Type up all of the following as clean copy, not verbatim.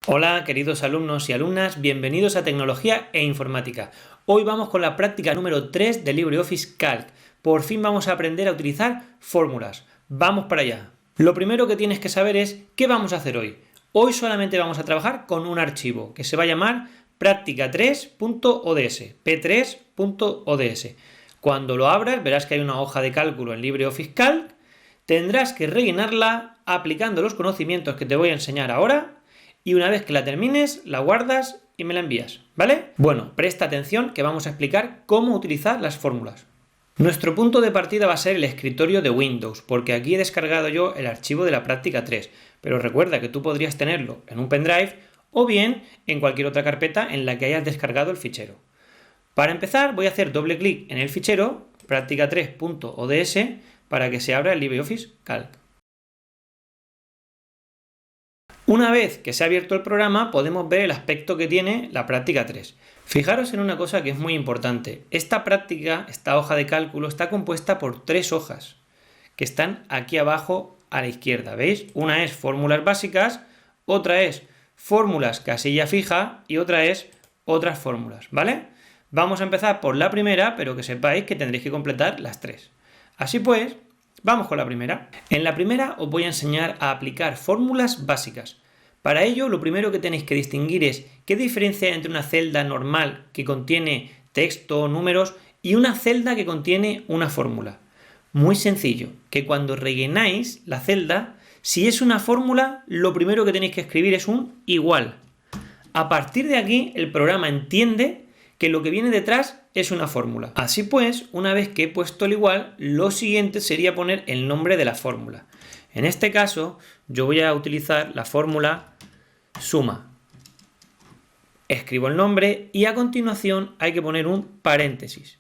Hola queridos alumnos y alumnas, bienvenidos a Tecnología e Informática. Hoy vamos con la práctica número 3 de LibreOffice Calc. Por fin vamos a aprender a utilizar fórmulas. ¡Vamos para allá! Lo primero que tienes que saber es ¿qué vamos a hacer hoy? Hoy solamente vamos a trabajar con un archivo que se va a llamar práctica3.ods, p3.ods. Cuando lo abras verás que hay una hoja de cálculo en LibreOffice Calc. Tendrás que rellenarla aplicando los conocimientos que te voy a enseñar ahora. Y una vez que la termines, la guardas y me la envías, ¿vale? Bueno, presta atención que vamos a explicar cómo utilizar las fórmulas. Nuestro punto de partida va a ser el escritorio de Windows, porque aquí he descargado yo el archivo de la práctica 3, pero recuerda que tú podrías tenerlo en un pendrive o bien en cualquier otra carpeta en la que hayas descargado el fichero. Para empezar voy a hacer doble clic en el fichero práctica3.ods para que se abra el LibreOffice Calc. Una vez que se ha abierto el programa, podemos ver el aspecto que tiene la práctica 3. Fijaros en una cosa que es muy importante. Esta práctica, esta hoja de cálculo, está compuesta por 3 hojas que están aquí abajo a la izquierda. ¿Veis? Una es fórmulas básicas, otra es fórmulas casilla fija y otra es otras fórmulas, ¿vale? Vamos a empezar por la primera, pero que sepáis que tendréis que completar las 3. Así pues, vamos con la primera. En la primera os voy a enseñar a aplicar fórmulas básicas. Para ello, lo primero que tenéis que distinguir es qué diferencia hay entre una celda normal que contiene texto, números, y una celda que contiene una fórmula. Muy sencillo, que cuando rellenáis la celda, si es una fórmula, lo primero que tenéis que escribir es un igual. A partir de aquí, el programa entiende que lo que viene detrás es una fórmula. Así pues, una vez que he puesto el igual, lo siguiente sería poner el nombre de la fórmula. En este caso, yo voy a utilizar la fórmula suma. Escribo el nombre y a continuación hay que poner un paréntesis.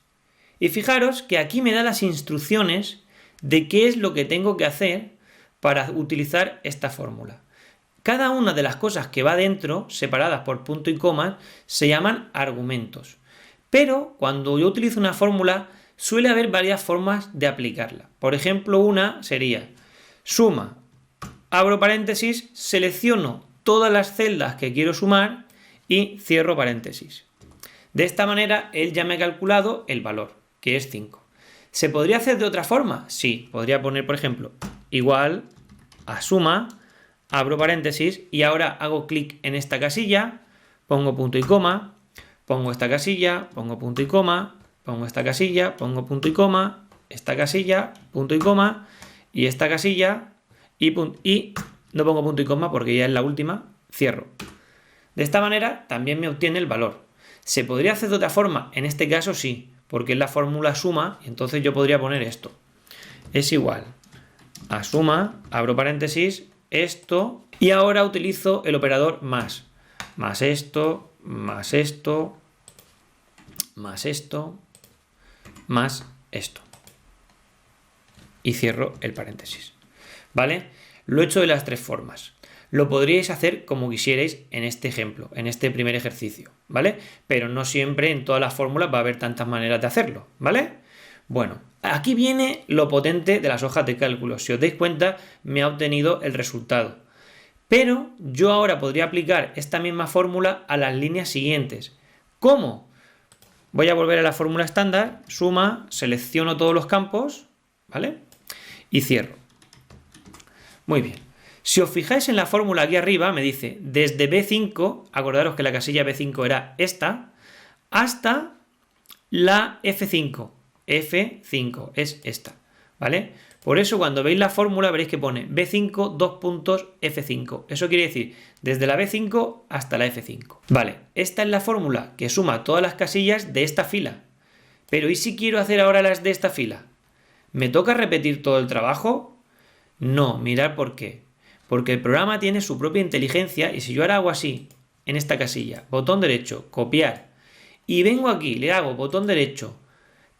Y fijaros que aquí me da las instrucciones de qué es lo que tengo que hacer para utilizar esta fórmula. Cada una de las cosas que va dentro, separadas por punto y coma, se llaman argumentos. Pero cuando yo utilizo una fórmula, suele haber varias formas de aplicarla. Por ejemplo, una sería suma, abro paréntesis, selecciono todas las celdas que quiero sumar y cierro paréntesis. De esta manera, él ya me ha calculado el valor, que es 5. ¿Se podría hacer de otra forma? Sí, podría poner, por ejemplo, igual a suma, abro paréntesis y ahora hago clic en esta casilla, pongo punto y coma, pongo esta casilla, pongo punto y coma, pongo esta casilla, pongo punto y coma, esta casilla, punto y coma, y esta casilla, y no pongo punto y coma porque ya es la última, cierro. De esta manera también me obtiene el valor. ¿Se podría hacer de otra forma? En este caso sí, porque es la fórmula suma, entonces yo podría poner esto. Es igual a suma, abro paréntesis, esto, y ahora utilizo el operador más. Más esto, más esto, más esto, más esto. Y cierro el paréntesis. ¿Vale? Lo he hecho de las 3 formas. Lo podríais hacer como quisierais en este ejemplo, en este primer ejercicio, ¿vale? Pero no siempre en todas las fórmulas va a haber tantas maneras de hacerlo, ¿vale? Bueno, aquí viene lo potente de las hojas de cálculo. Si os dais cuenta, me ha obtenido el resultado. Pero yo ahora podría aplicar esta misma fórmula a las líneas siguientes. ¿Cómo? Voy a volver a la fórmula estándar, suma, selecciono todos los campos, ¿vale? Y cierro. Muy bien. Si os fijáis en la fórmula aquí arriba, me dice desde B5, acordaros que la casilla B5 era esta, hasta la F5. F5 es esta, ¿vale? Por eso cuando veis la fórmula veréis que pone B5, 2 puntos, F5. Eso quiere decir desde la B5 hasta la F5. Vale, esta es la fórmula que suma todas las casillas de esta fila. Pero ¿y si quiero hacer ahora las de esta fila? ¿Me toca repetir todo el trabajo? No, mirad por qué. Porque el programa tiene su propia inteligencia y si yo ahora hago así, en esta casilla, botón derecho, copiar, y vengo aquí, le hago botón derecho,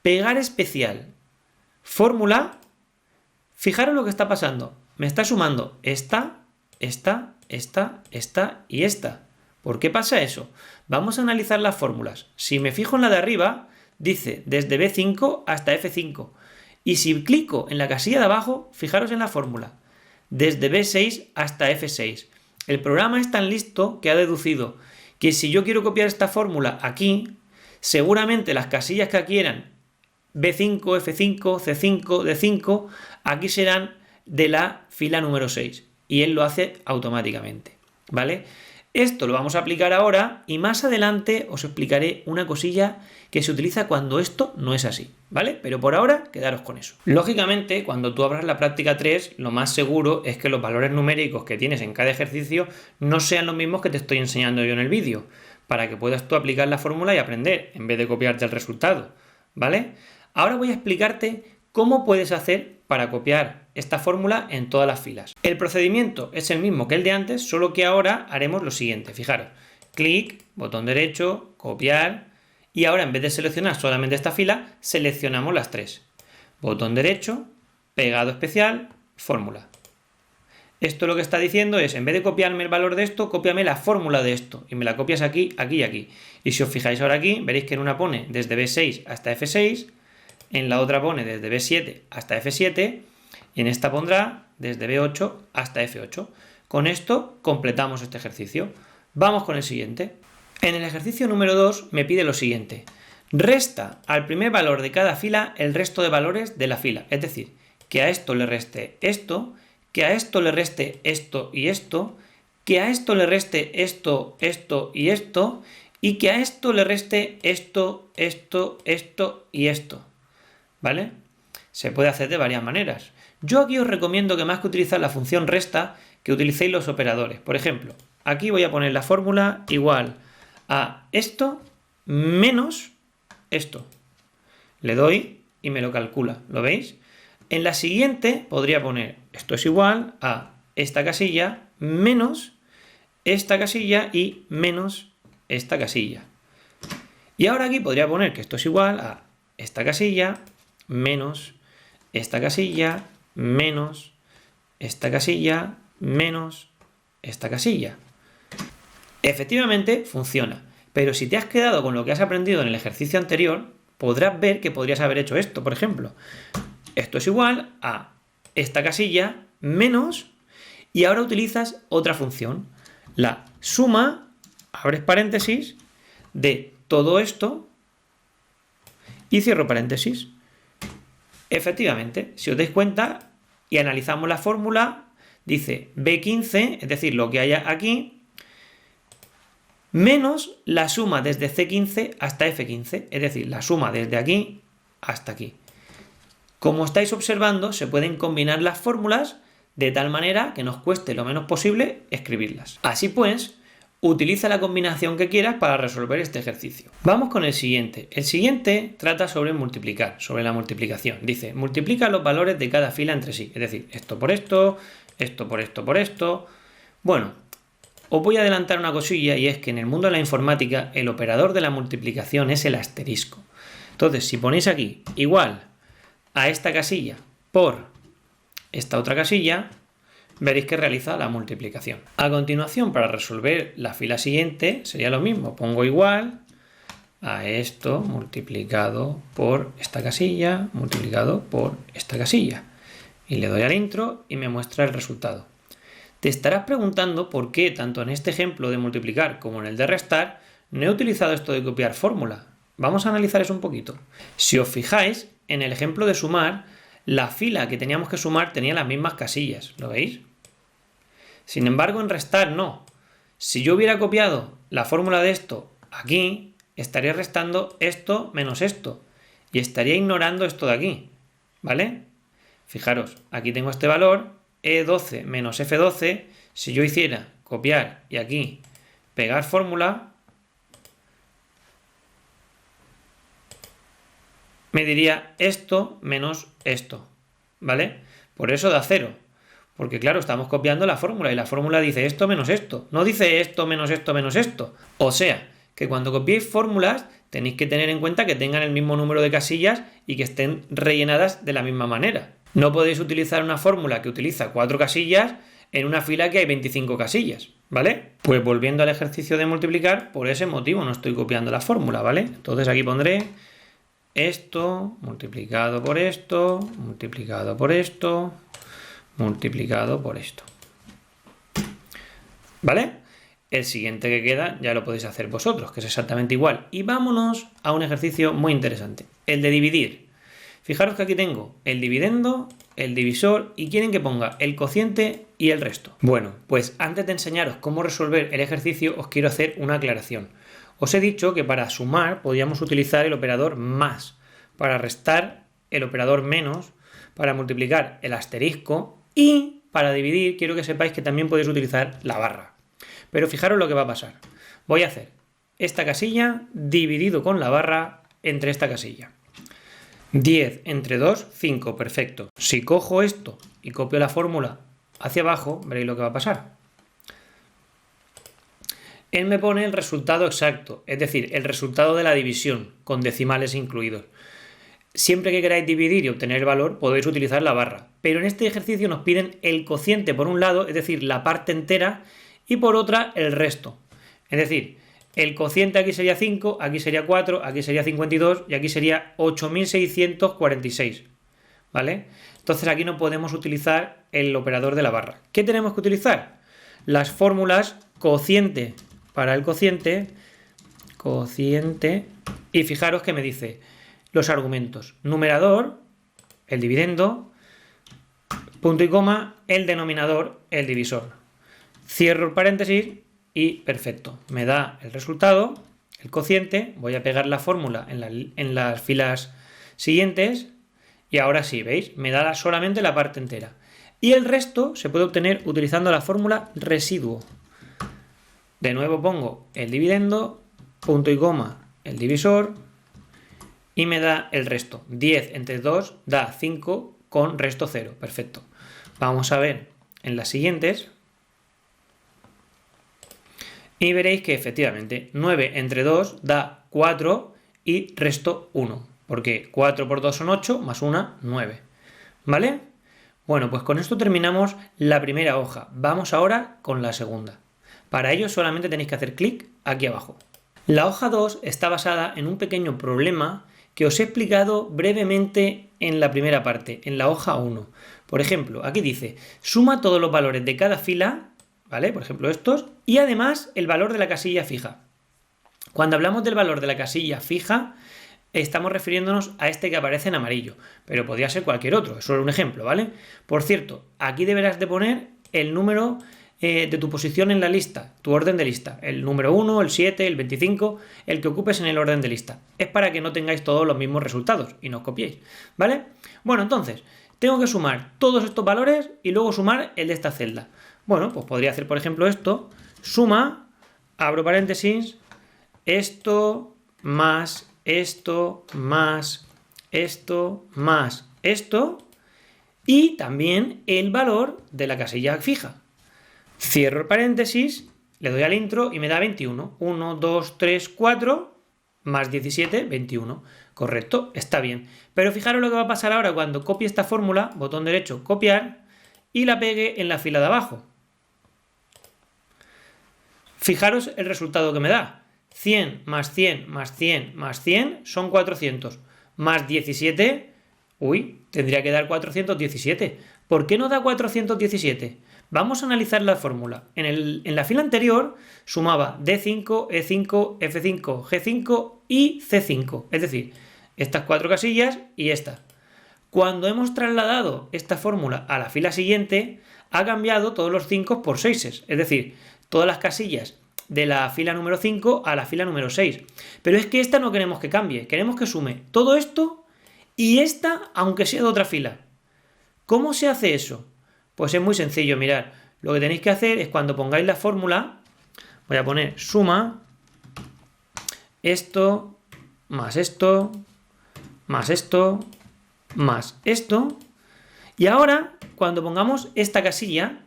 pegar especial, fórmula, fijaros lo que está pasando. Me está sumando esta, esta, esta, esta y esta. ¿Por qué pasa eso? Vamos a analizar las fórmulas. Si me fijo en la de arriba, dice desde B5 hasta F5. Y si clico en la casilla de abajo, fijaros en la fórmula. Desde B6 hasta F6. El programa es tan listo que ha deducido que si yo quiero copiar esta fórmula aquí, seguramente las casillas que aquí eran B5, F5, C5, D5, aquí serán de la fila número 6. Y él lo hace automáticamente, ¿vale? Esto lo vamos a aplicar ahora y más adelante os explicaré una cosilla que se utiliza cuando esto no es así, ¿vale? Pero por ahora, quedaros con eso. Lógicamente, cuando tú abras la práctica 3, lo más seguro es que los valores numéricos que tienes en cada ejercicio no sean los mismos que te estoy enseñando yo en el vídeo, para que puedas tú aplicar la fórmula y aprender, en vez de copiarte el resultado, ¿vale? Ahora voy a explicarte cómo puedes hacer para copiar esta fórmula en todas las filas. El procedimiento es el mismo que el de antes, solo que ahora haremos lo siguiente. Fijaros, clic, botón derecho, copiar, y ahora en vez de seleccionar solamente esta fila, seleccionamos las tres. Botón derecho, pegado especial, fórmula. Esto lo que está diciendo es, en vez de copiarme el valor de esto, cópiame la fórmula de esto, y me la copias aquí, aquí y aquí. Y si os fijáis ahora aquí, veréis que en una pone desde B6 hasta F6, en la otra pone desde B7 hasta F7, y en esta pondrá desde B8 hasta F8. Con esto completamos este ejercicio. Vamos con el siguiente. En el ejercicio número 2 me pide lo siguiente. Resta al primer valor de cada fila el resto de valores de la fila. Es decir, que a esto le reste esto, que a esto le reste esto y esto, que a esto le reste esto, esto y esto, y que a esto le reste esto, esto, esto y esto. ¿Vale? Se puede hacer de varias maneras. Yo aquí os recomiendo que más que utilizar la función resta, que utilicéis los operadores. Por ejemplo, aquí voy a poner la fórmula igual a esto menos esto. Le doy y me lo calcula. ¿Lo veis? En la siguiente podría poner esto es igual a esta casilla menos esta casilla y menos esta casilla. Y ahora aquí podría poner que esto es igual a esta casilla menos esta casilla, menos esta casilla, menos esta casilla. Efectivamente funciona, pero si te has quedado con lo que has aprendido en el ejercicio anterior, podrás ver que podrías haber hecho esto, por ejemplo. Esto es igual a esta casilla menos, y ahora utilizas otra función, la suma, abres paréntesis, de todo esto y cierro paréntesis. Efectivamente, si os dais cuenta y analizamos la fórmula, dice B15, es decir, lo que haya aquí, menos la suma desde C15 hasta F15, es decir, la suma desde aquí hasta aquí. Como estáis observando, se pueden combinar las fórmulas de tal manera que nos cueste lo menos posible escribirlas. Así pues, utiliza la combinación que quieras para resolver este ejercicio. Vamos con el siguiente. El siguiente trata sobre multiplicar, sobre la multiplicación. Dice, multiplica los valores de cada fila entre sí. Es decir, esto por esto, esto por esto por esto. Bueno, os voy a adelantar una cosilla, y es que en el mundo de la informática el operador de la multiplicación es el asterisco. Entonces, si ponéis aquí igual a esta casilla por esta otra casilla, veréis que realiza la multiplicación. A continuación, para resolver la fila siguiente, sería lo mismo. Pongo igual a esto multiplicado por esta casilla, multiplicado por esta casilla. Y le doy al intro y me muestra el resultado. Te estarás preguntando por qué, tanto en este ejemplo de multiplicar como en el de restar, no he utilizado esto de copiar fórmula. Vamos a analizar eso un poquito. Si os fijáis, en el ejemplo de sumar, la fila que teníamos que sumar tenía las mismas casillas. ¿Lo veis? Sin embargo, en restar no. Si yo hubiera copiado la fórmula de esto aquí, estaría restando esto menos esto. Y estaría ignorando esto de aquí. ¿Vale? Fijaros, aquí tengo este valor, E12 menos F12. Si yo hiciera copiar y aquí pegar fórmula, me diría esto menos esto. ¿Vale? Por eso da 0. Porque claro, estamos copiando la fórmula y la fórmula dice esto menos esto. No dice esto menos esto menos esto. O sea, que cuando copiéis fórmulas tenéis que tener en cuenta que tengan el mismo número de casillas y que estén rellenadas de la misma manera. No podéis utilizar una fórmula que utiliza 4 casillas en una fila que hay 25 casillas, ¿vale? Pues volviendo al ejercicio de multiplicar, por ese motivo no estoy copiando la fórmula, ¿vale? Entonces aquí pondré esto multiplicado por esto, multiplicado por esto, multiplicado por esto. ¿vale? El siguiente que queda ya lo podéis hacer vosotros, que es exactamente igual. Y vámonos a un ejercicio muy interesante, el de dividir. Fijaros que aquí tengo el dividendo, el divisor y quieren que ponga el cociente y el resto. Bueno, pues antes de enseñaros cómo resolver el ejercicio os quiero hacer una aclaración. Os he dicho que para sumar podíamos utilizar el operador más, para restar el operador menos, para multiplicar el asterisco y para dividir quiero que sepáis que también podéis utilizar la barra. Pero fijaros lo que va a pasar. Voy a hacer esta casilla dividido con la barra entre esta casilla. 10 entre 2, 5, perfecto. Si cojo esto y copio la fórmula hacia abajo, veréis lo que va a pasar. Él me pone el resultado exacto, es decir, el resultado de la división, con decimales incluidos. Siempre que queráis dividir y obtener el valor, podéis utilizar la barra. Pero en este ejercicio nos piden el cociente por un lado, es decir, la parte entera, y por otra el resto. Es decir, el cociente aquí sería 5, aquí sería 4, aquí sería 52 y aquí sería 8646. ¿Vale? Entonces aquí no podemos utilizar el operador de la barra. ¿Qué tenemos que utilizar? Las fórmulas cociente para el cociente, y fijaros que me dice los argumentos. Numerador, el dividendo, punto y coma, el denominador, el divisor. Cierro el paréntesis y perfecto. Me da el resultado, el cociente, voy a pegar la fórmula en las filas siguientes y ahora sí, ¿veis? Me da solamente la parte entera. Y el resto se puede obtener utilizando la fórmula residuo. De nuevo pongo el dividendo, punto y coma, el divisor y me da el resto. 10 entre 2 da 5 con resto 0. Perfecto. Vamos a ver en las siguientes. Y veréis que efectivamente 9 entre 2 da 4 y resto 1. Porque 4 por 2 son 8, más 1, 9. ¿Vale? Bueno, pues con esto terminamos la primera hoja. Vamos ahora con la segunda. Para ello solamente tenéis que hacer clic aquí abajo. La hoja 2 está basada en un pequeño problema que os he explicado brevemente en la primera parte, en la hoja 1. Por ejemplo, aquí dice, suma todos los valores de cada fila, ¿vale? Por ejemplo estos, y además el valor de la casilla fija. Cuando hablamos del valor de la casilla fija, estamos refiriéndonos a este que aparece en amarillo, pero podría ser cualquier otro, es solo un ejemplo, ¿vale? Por cierto, aquí deberás de poner el número de tu posición en la lista, tu orden de lista, el número 1, el 7, el 25, el que ocupes en el orden de lista. Es para que no tengáis todos los mismos resultados y no os copiéis, ¿vale? Bueno, entonces, tengo que sumar todos estos valores y luego sumar el de esta celda. Bueno, pues podría hacer, por ejemplo, esto, suma, abro paréntesis, esto más esto más esto más esto y también el valor de la casilla fija. Cierro el paréntesis, le doy al intro y me da 21. 1, 2, 3, 4 más 17, 21. Correcto, está bien. Pero fijaros lo que va a pasar ahora cuando copie esta fórmula, botón derecho, copiar, y la pegue en la fila de abajo. Fijaros el resultado que me da. 100 más 100 más 100 más 100 son 400. Más 17, tendría que dar 417. ¿Por qué no da 417? Vamos a analizar la fórmula. En la fila anterior sumaba D5, E5, F5, G5 y C5. Es decir, estas cuatro casillas y esta. Cuando hemos trasladado esta fórmula a la fila siguiente, ha cambiado todos los 5 por 6. Es decir, todas las casillas de la fila número 5 a la fila número 6. Pero es que esta no queremos que cambie. Queremos que sume todo esto y esta, aunque sea de otra fila. ¿Cómo se hace eso? Pues es muy sencillo, mirad. Lo que tenéis que hacer es cuando pongáis la fórmula, voy a poner suma, esto, más esto, más esto, más esto. Y ahora, cuando pongamos esta casilla,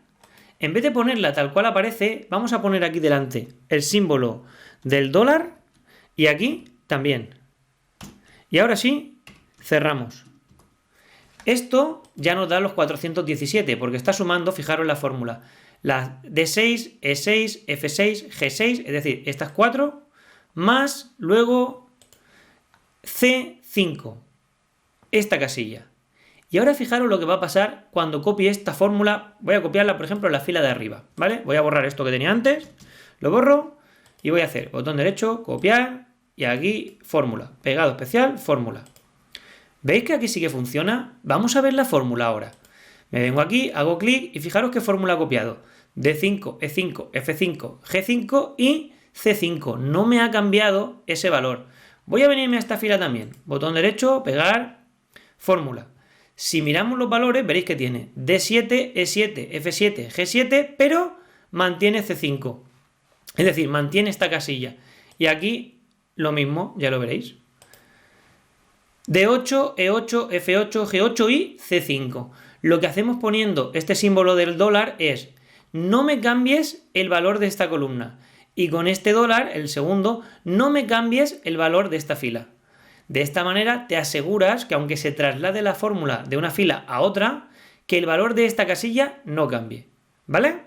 en vez de ponerla tal cual aparece, vamos a poner aquí delante el símbolo del dólar y aquí también. Y ahora sí, cerramos. Esto ya nos da los 417 porque está sumando, fijaros la fórmula, la D6, E6, F6, G6, es decir, estas 4 más luego C5, esta casilla. Y ahora fijaros lo que va a pasar cuando copie esta fórmula. Voy a copiarla, por ejemplo, en la fila de arriba, ¿vale? Voy a borrar esto que tenía antes, lo borro y voy a hacer botón derecho, copiar y aquí fórmula, pegado especial, fórmula. ¿Veis que aquí sí que funciona? Vamos a ver la fórmula ahora. Me vengo aquí, hago clic y fijaros qué fórmula ha copiado. D5, E5, F5, G5 y C5. No me ha cambiado ese valor. Voy a venirme a esta fila también. Botón derecho, pegar, fórmula. Si miramos los valores, veréis que tiene D7, E7, F7, G7, pero mantiene C5. Es decir, mantiene esta casilla. Y aquí lo mismo, ya lo veréis. D8, E8, F8, G8 y C5. Lo que hacemos poniendo este símbolo del dólar es: no me cambies el valor de esta columna. Y con este dólar, el segundo, no me cambies el valor de esta fila. De esta manera te aseguras que aunque se traslade la fórmula de una fila a otra, que el valor de esta casilla no cambie. ¿Vale?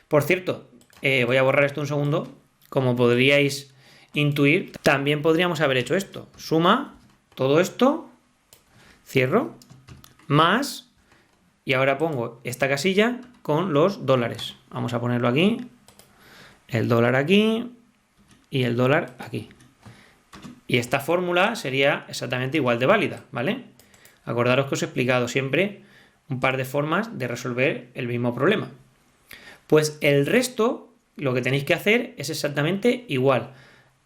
Por cierto, voy a borrar esto un segundo. Como podríais intuir, también podríamos haber hecho esto. Suma todo esto, cierro, más, y ahora pongo esta casilla con los dólares. Vamos a ponerlo aquí, el dólar aquí y el dólar aquí. Y esta fórmula sería exactamente igual de válida, ¿vale? Acordaros que os he explicado siempre un par de formas de resolver el mismo problema. Pues el resto, lo que tenéis que hacer es exactamente igual.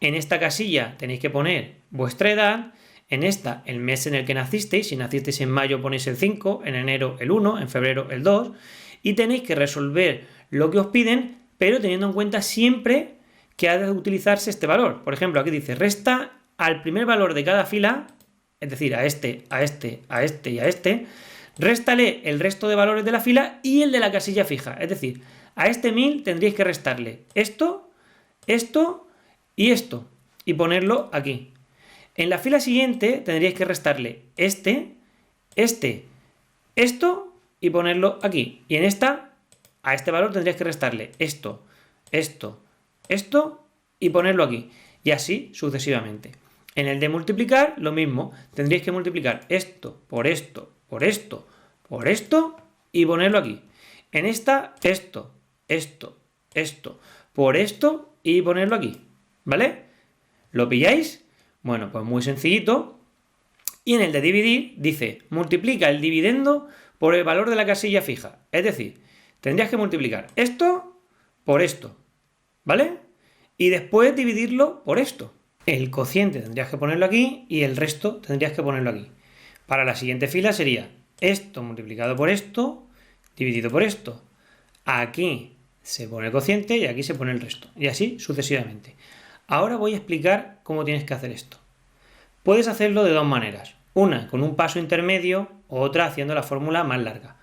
En esta casilla tenéis que poner vuestra edad, en esta el mes en el que nacisteis. Si nacisteis en mayo ponéis el 5, en enero el 1, en febrero el 2, y tenéis que resolver lo que os piden, pero teniendo en cuenta siempre que ha de utilizarse este valor. Por ejemplo, aquí dice resta al primer valor de cada fila, es decir, a este, a este, a este y a este, réstale el resto de valores de la fila y el de la casilla fija. Es decir, a este 1000 tendríais que restarle esto, esto y esto, y ponerlo aquí. En la fila siguiente tendríais que restarle este, esto y ponerlo aquí. Y en esta, a este valor tendríais que restarle esto, esto y ponerlo aquí. Y así sucesivamente. En el de multiplicar, lo mismo. Tendríais que multiplicar esto por esto, por esto, por esto y ponerlo aquí. En esta, esto, por esto y ponerlo aquí. ¿Vale? ¿Lo pilláis? Bueno, pues muy sencillito. Y en el de dividir dice, multiplica el dividendo por el valor de la casilla fija. Es decir, tendrías que multiplicar esto por esto. ¿Vale? Y después dividirlo por esto. El cociente tendrías que ponerlo aquí y el resto tendrías que ponerlo aquí. Para la siguiente fila sería esto multiplicado por esto, dividido por esto. Aquí se pone el cociente y aquí se pone el resto. Y así sucesivamente. Ahora voy a explicar cómo tienes que hacer esto. Puedes hacerlo de dos maneras. Una con un paso intermedio, otra haciendo la fórmula más larga.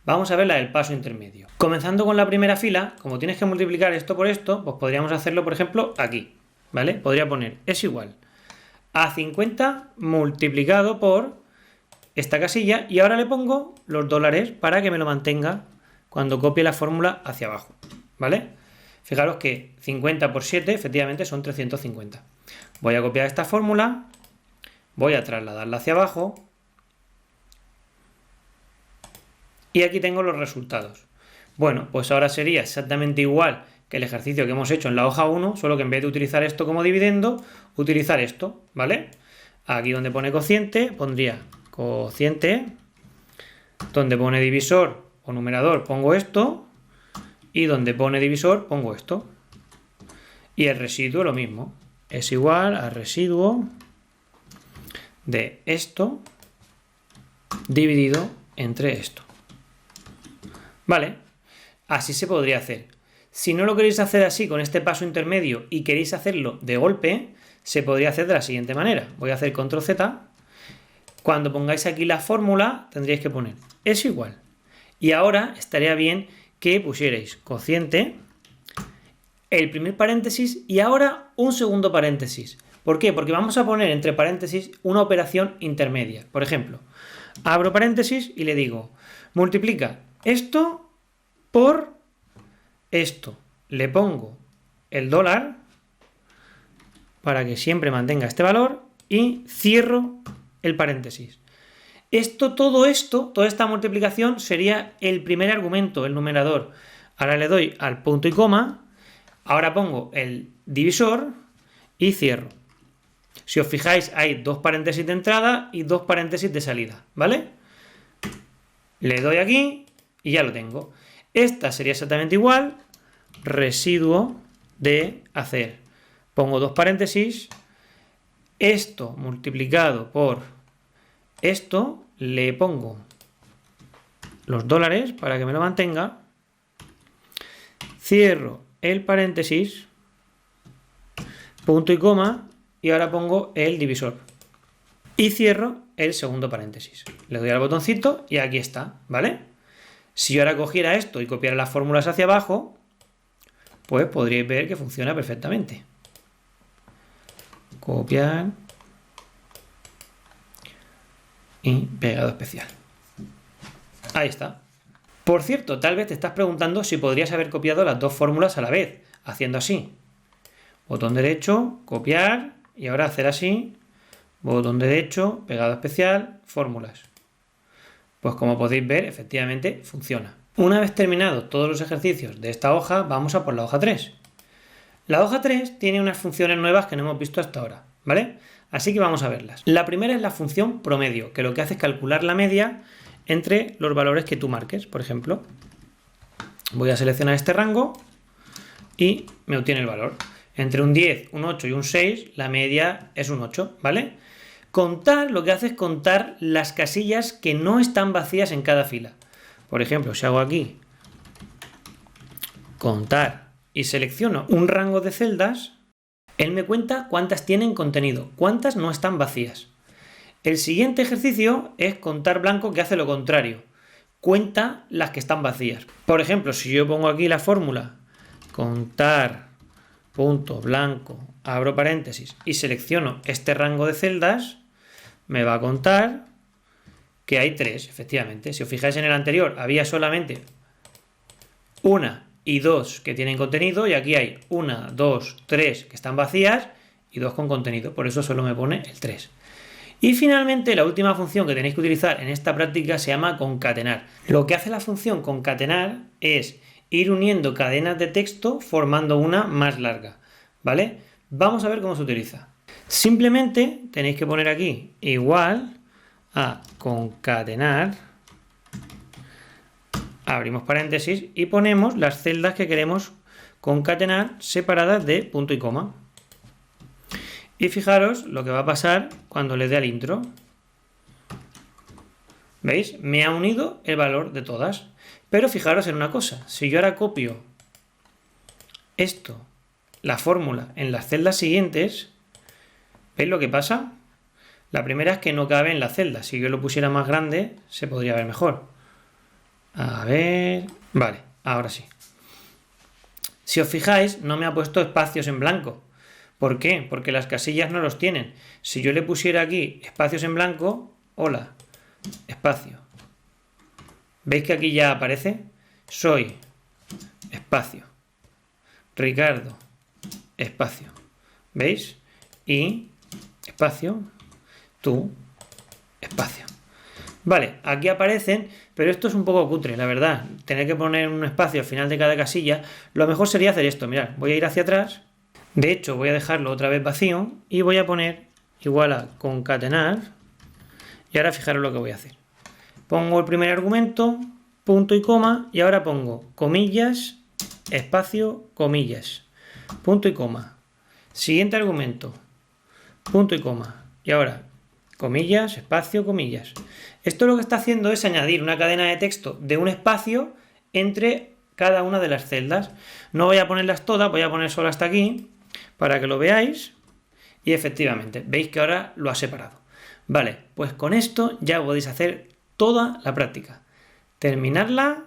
Vamos a ver la del paso intermedio. Comenzando con la primera fila, como tienes que multiplicar esto por esto, pues podríamos hacerlo, por ejemplo, aquí. ¿Vale? Podría poner es igual a 50 multiplicado por esta casilla y ahora le pongo los dólares para que me lo mantenga cuando copie la fórmula hacia abajo. ¿Vale? Fijaros que 50 por 7 efectivamente son 350. Voy a copiar esta fórmula, voy a trasladarla hacia abajo y aquí tengo los resultados. Bueno, pues ahora sería exactamente igual que el ejercicio que hemos hecho en la hoja 1, solo que en vez de utilizar esto como dividendo, utilizar esto, ¿vale? Aquí donde pone cociente, pondría cociente, donde pone divisor o numerador pongo esto, y donde pone divisor pongo esto. Y el residuo lo mismo, es igual al residuo de esto dividido entre esto. ¿Vale? Así se podría hacer. Si no lo queréis hacer así con este paso intermedio y queréis hacerlo de golpe, se podría hacer de la siguiente manera. Voy a hacer control Z. Cuando pongáis aquí la fórmula tendríais que poner es igual. Y ahora estaría bien que pusierais cociente, el primer paréntesis y ahora un segundo paréntesis. ¿Por qué? Porque vamos a poner entre paréntesis una operación intermedia. Por ejemplo, abro paréntesis y le digo multiplica esto por esto. Le pongo el dólar para que siempre mantenga este valor y cierro el paréntesis. Todo esto, toda esta multiplicación sería el primer argumento, el numerador. Ahora le doy al punto y coma, ahora pongo el divisor y cierro. Si os fijáis, hay 2 paréntesis de entrada y 2 paréntesis de salida, ¿vale? Le doy aquí y ya lo tengo. Esta sería exactamente igual, residuo de hacer. Pongo 2 paréntesis, esto multiplicado por esto, le pongo los dólares para que me lo mantenga, cierro el paréntesis, punto y coma, y ahora pongo el divisor. Y cierro el segundo paréntesis. Le doy al botoncito y aquí está, ¿vale? Si yo ahora cogiera esto y copiara las fórmulas hacia abajo, pues podríais ver que funciona perfectamente. Copiar y pegado especial. Ahí está. Por cierto, tal vez te estás preguntando si podrías haber copiado las 2 fórmulas a la vez, haciendo así. Botón derecho, copiar, y ahora hacer así, botón derecho, pegado especial, fórmulas. Pues como podéis ver, efectivamente funciona. Una vez terminados todos los ejercicios de esta hoja, vamos a por la hoja 3. La hoja 3 tiene unas funciones nuevas que no hemos visto hasta ahora, ¿vale? Así que vamos a verlas. La primera es la función promedio, que lo que hace es calcular la media entre los valores que tú marques. Por ejemplo, voy a seleccionar este rango y me obtiene el valor. Entre un 10, un 8 y un 6, la media es un 8, ¿vale? Contar lo que hace es contar las casillas que no están vacías en cada fila. Por ejemplo, si hago aquí contar y selecciono un rango de celdas, él me cuenta cuántas tienen contenido, cuántas no están vacías. El siguiente ejercicio es contar blanco, que hace lo contrario. Cuenta las que están vacías. Por ejemplo, si yo pongo aquí la fórmula contar punto blanco, abro paréntesis y selecciono este rango de celdas, me va a contar que hay 3, efectivamente. Si os fijáis en el anterior, había solamente 1 y 2 que tienen contenido, y aquí hay 1, 2, 3 que están vacías y 2 con contenido, por eso solo me pone el 3. Y finalmente, la última función que tenéis que utilizar en esta práctica se llama concatenar. Lo que hace la función concatenar es ir uniendo cadenas de texto formando una más larga, ¿vale? Vamos a ver cómo se utiliza. Simplemente tenéis que poner aquí igual a concatenar, abrimos paréntesis y ponemos las celdas que queremos concatenar separadas de punto y coma. Y fijaros lo que va a pasar cuando le dé al intro. ¿Veis? Me ha unido el valor de todas. Pero fijaros en una cosa. Si yo ahora copio esto, la fórmula, en las celdas siguientes, ¿veis lo que pasa? La primera es que no cabe en la celda. Si yo lo pusiera más grande, se podría ver mejor. A ver... Vale, ahora sí. Si os fijáis, no me ha puesto espacios en blanco. ¿Por qué? Porque las casillas no los tienen. Si yo le pusiera aquí espacios en blanco, hola, espacio. ¿Veis que aquí ya aparece? Soy, espacio. Ricardo, espacio. ¿Veis? Y, espacio, tú, espacio. Vale, aquí aparecen, pero esto es un poco cutre, la verdad. Tener que poner un espacio al final de cada casilla. Lo mejor sería hacer esto. Mirad, voy a ir hacia atrás. De hecho, voy a dejarlo otra vez vacío y voy a poner igual a concatenar. Y ahora fijaros lo que voy a hacer. Pongo el primer argumento, punto y coma, y ahora pongo comillas, espacio, comillas, punto y coma. Siguiente argumento, punto y coma. Y ahora, comillas, espacio, comillas. Esto lo que está haciendo es añadir una cadena de texto de un espacio entre cada una de las celdas. No voy a ponerlas todas, voy a poner solo hasta aquí, para que lo veáis, y efectivamente, veis que ahora lo ha separado. Vale, pues con esto ya podéis hacer toda la práctica. Terminarla,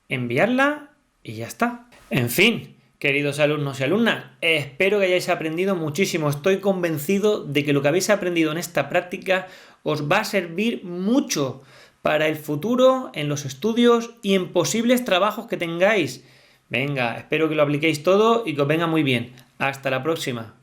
enviarla y ya está. En fin, queridos alumnos y alumnas, espero que hayáis aprendido muchísimo. Estoy convencido de que lo que habéis aprendido en esta práctica os va a servir mucho para el futuro, en los estudios y en posibles trabajos que tengáis. Venga, espero que lo apliquéis todo y que os venga muy bien. Hasta la próxima.